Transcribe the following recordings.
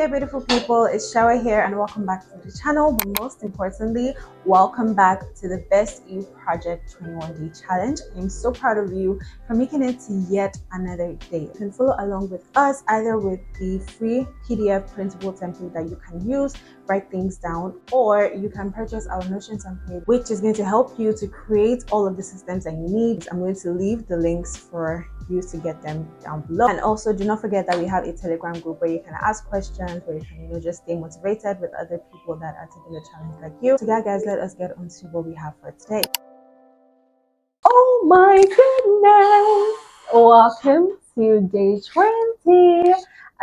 there, beautiful people. It's Shawa here, and welcome back to the channel. But most importantly, welcome back to the Best You Project 21 Day Challenge. I'm so proud of you for making it to yet another day. You can follow along with us either with the free PDF printable template that you can use, write things down, or you can purchase our Notion template, which is going to help you to create all of the systems that you need. I'm going to leave the links for you to get them down below. And also, do not forget that we have a Telegram group where you can ask questions, where you can just stay motivated with other people that are taking the challenge like you. So yeah, guys, let us get on to what we have for today. Oh my goodness! Welcome to day 20.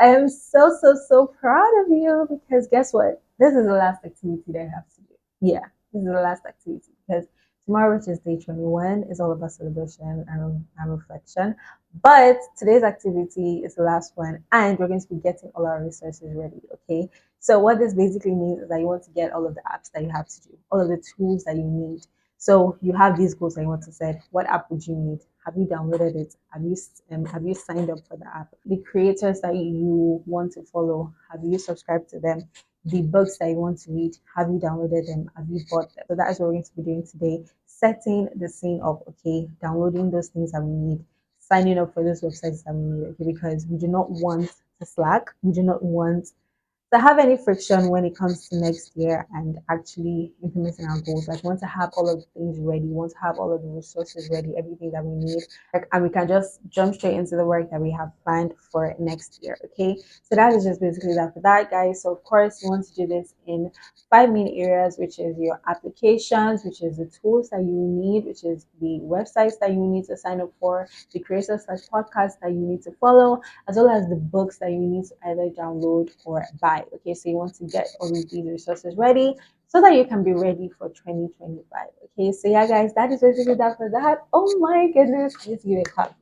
I am so proud of you because guess what? This is the last activity that I have to do. Yeah, this is the last activity because tomorrow, which is day 21, is all about celebration and reflection. But today's activity is the last one, and we're going to be getting all our resources ready. Okay, so what this basically means is that you want to get all of the apps that you have to do, all of the tools that you need. So you have these goals that you want to set. What app would you need? Have you downloaded it? Have you signed up for the app? The creators that you want to follow, have you subscribed to them? The books that you want to read, have you downloaded them? Have you bought them? So that is what we're going to be doing today. Setting the scene up, okay, downloading those things that we need, signing up for those websites that we need, okay, because we do not want to slack. We do not want to have any friction when it comes to next year and actually implementing our goals. Like, we want to have all of the things ready, we want to have all of the resources ready, everything that we need, and we can just jump straight into the work that we have planned for next year. Okay, so that is just basically that for that, guys. So of course, you want to do this in 5 main areas, which is your applications, which is the tools that you need, which is the websites that you need to sign up for, the creators slash podcasts that you need to follow, as well as the books that you need to either download or buy. Okay, so you want to get all of these resources ready so that you can be ready for 2025. Okay, so yeah, guys, that is basically that for that. Oh my goodness, I need to give it a clap.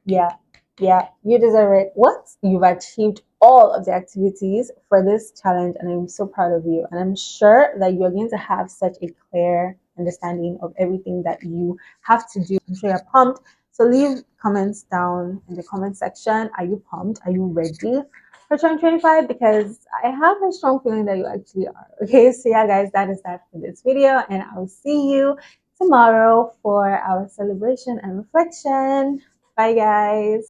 Yeah, you deserve it. What? You've achieved all of the activities for this challenge, and I'm so proud of you. And I'm sure that you're going to have such a clear understanding of everything that you have to do. I'm sure you're pumped. So leave comments down in the comment section. Are you pumped? Are you ready for 2025? Because I have a strong feeling that you actually are. Okay, so yeah, guys, that is that for this video, and I'll see you tomorrow for our celebration and reflection. Bye, guys.